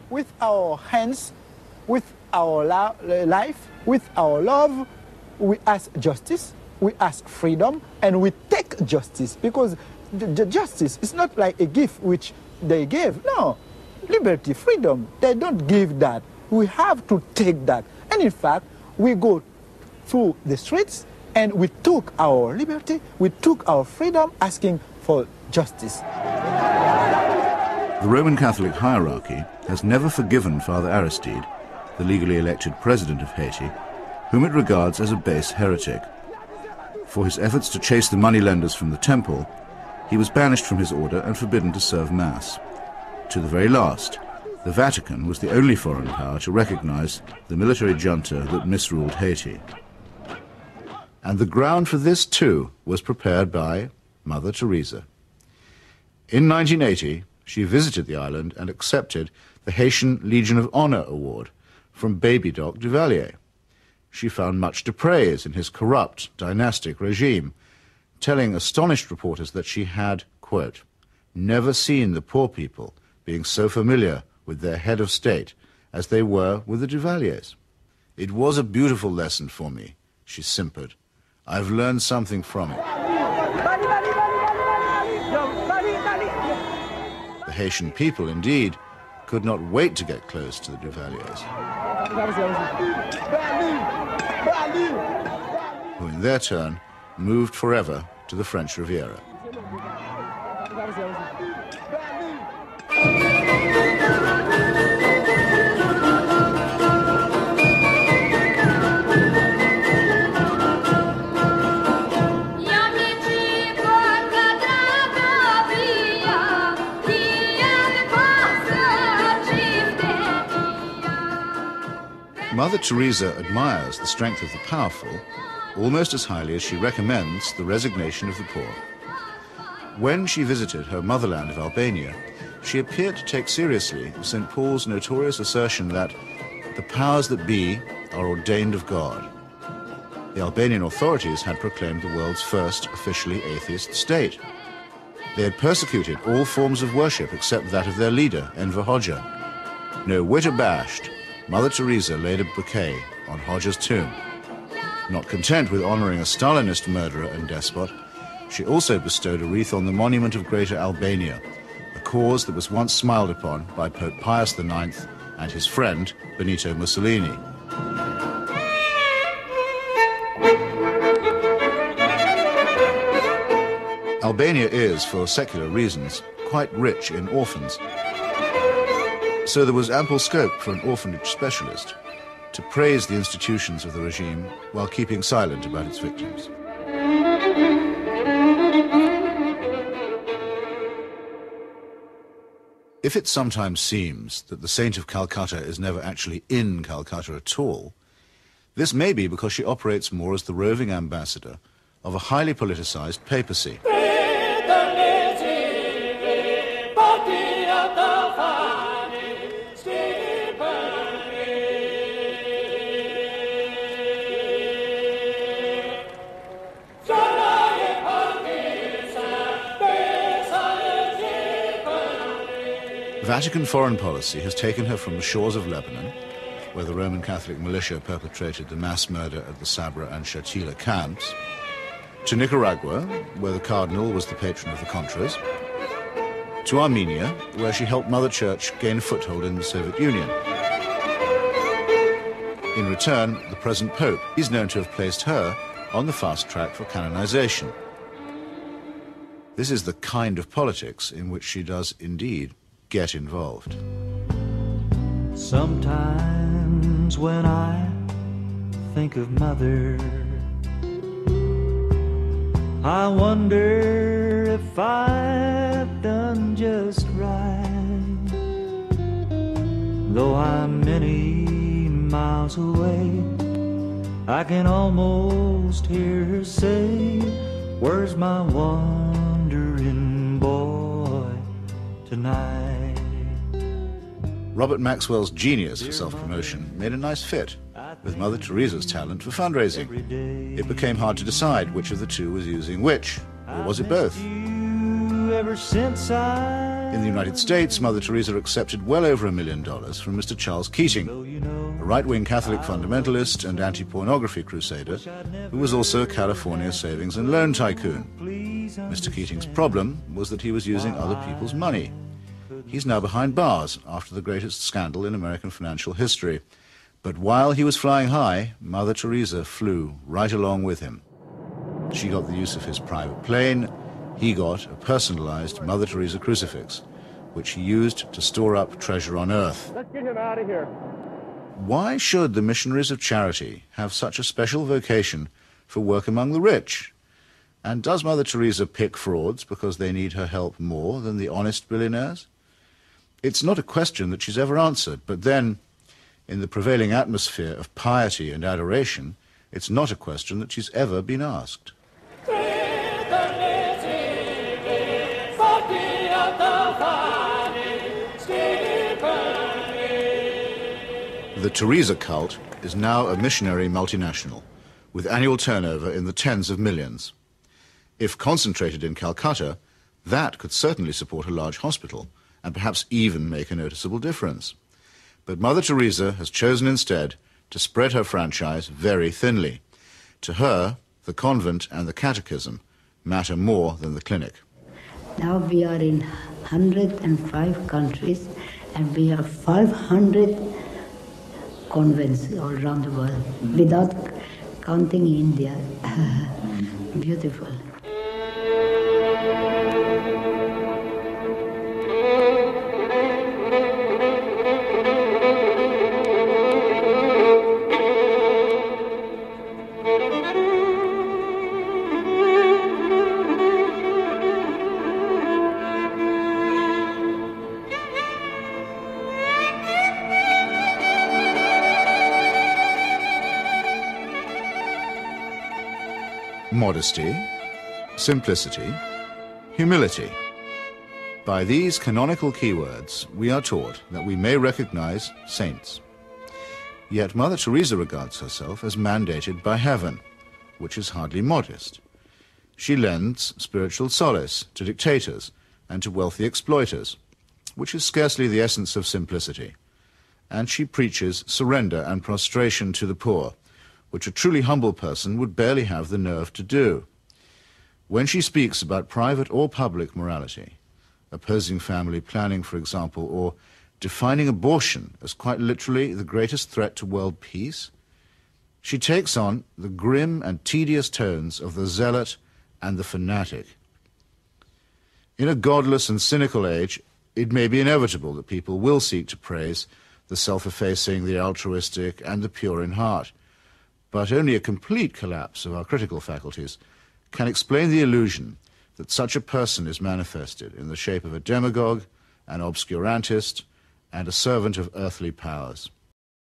with our hands, with our life, with our love, we ask justice, we ask freedom, and we take justice, because the justice is not like a gift which they gave. No, liberty, freedom, they don't give that. We have to take that. And in fact, we go through the streets and we took our liberty, we took our freedom, asking for justice. The Roman Catholic hierarchy has never forgiven Father Aristide, the legally elected president of Haiti, whom it regards as a base heretic. For his efforts to chase the moneylenders from the temple, he was banished from his order and forbidden to serve Mass. To the very last, the Vatican was the only foreign power to recognize the military junta that misruled Haiti. And the ground for this, too, was prepared by Mother Teresa. In 1980, she visited the island and accepted the Haitian Legion of Honor Award from Baby Doc Duvalier. She found much to praise in his corrupt, dynastic regime, telling astonished reporters that she had, quote, never seen the poor people being so familiar with their head of state as they were with the Duvaliers. It was a beautiful lesson for me, she simpered. I've learned something from it. The Haitian people, indeed, could not wait to get close to the Duvaliers, who in their turn moved forever to the French Riviera. Mother Teresa admires the strength of the powerful almost as highly as she recommends the resignation of the poor. When she visited her motherland of Albania, she appeared to take seriously St. Paul's notorious assertion that the powers that be are ordained of God. The Albanian authorities had proclaimed the world's first officially atheist state. They had persecuted all forms of worship except that of their leader, Enver Hoxha. No whit abashed, Mother Teresa laid a bouquet on Hoxha's tomb. Not content with honoring a Stalinist murderer and despot, she also bestowed a wreath on the monument of Greater Albania, a cause that was once smiled upon by Pope Pius IX and his friend, Benito Mussolini. Albania is, for secular reasons, quite rich in orphans. So there was ample scope for an orphanage specialist to praise the institutions of the regime while keeping silent about its victims. If it sometimes seems that the Saint of Calcutta is never actually in Calcutta at all, this may be because she operates more as the roving ambassador of a highly politicized papacy. Vatican foreign policy has taken her from the shores of Lebanon, where the Roman Catholic militia perpetrated the mass murder at the Sabra and Shatila camps, to Nicaragua, where the Cardinal was the patron of the Contras, to Armenia, where she helped Mother Church gain a foothold in the Soviet Union. In return, the present Pope is known to have placed her on the fast track for canonization. This is the kind of politics in which she does indeed get involved. Sometimes when I think of Mother, I wonder if I've done just right. Though I'm many miles away, I can almost hear her say, "Where's my wandering boy tonight?" Robert Maxwell's genius for self-promotion made a nice fit with Mother Teresa's talent for fundraising. It became hard to decide which of the two was using which, or was it both? Ever since I In the United States, Mother Teresa accepted well over $1 million from Mr. Charles Keating, a right-wing Catholic fundamentalist and anti-pornography crusader who was also a California savings and loan tycoon. Mr. Keating's problem was that he was using other people's money. He's now behind bars after the greatest scandal in American financial history. But while he was flying high, Mother Teresa flew right along with him. She got the use of his private plane. He got a personalized Mother Teresa crucifix, which he used to store up treasure on earth. Let's get him out of here. Why should the missionaries of charity have such a special vocation for work among the rich? And does Mother Teresa pick frauds because they need her help more than the honest billionaires? It's not a question that she's ever answered, but then, in the prevailing atmosphere of piety and adoration, it's not a question that she's ever been asked. The Teresa cult is now a missionary multinational, with annual turnover in the tens of millions. If concentrated in Calcutta, that could certainly support a large hospital, and perhaps even make a noticeable difference. But Mother Teresa has chosen instead to spread her franchise very thinly. To her, the convent and the catechism matter more than the clinic. Now we are in 105 countries and we have 500 convents all around the world, without counting India. Beautiful. Modesty, simplicity, humility. By these canonical keywords, we are taught that we may recognize saints. Yet Mother Teresa regards herself as mandated by heaven, which is hardly modest. She lends spiritual solace to dictators and to wealthy exploiters, which is scarcely the essence of simplicity. And she preaches surrender and prostration to the poor, which a truly humble person would barely have the nerve to do. When she speaks about private or public morality, opposing family planning, for example, or defining abortion as quite literally the greatest threat to world peace, she takes on the grim and tedious tones of the zealot and the fanatic. In a godless and cynical age, it may be inevitable that people will seek to praise the self-effacing, the altruistic, and the pure in heart. But only a complete collapse of our critical faculties can explain the illusion that such a person is manifested in the shape of a demagogue, an obscurantist, and a servant of earthly powers.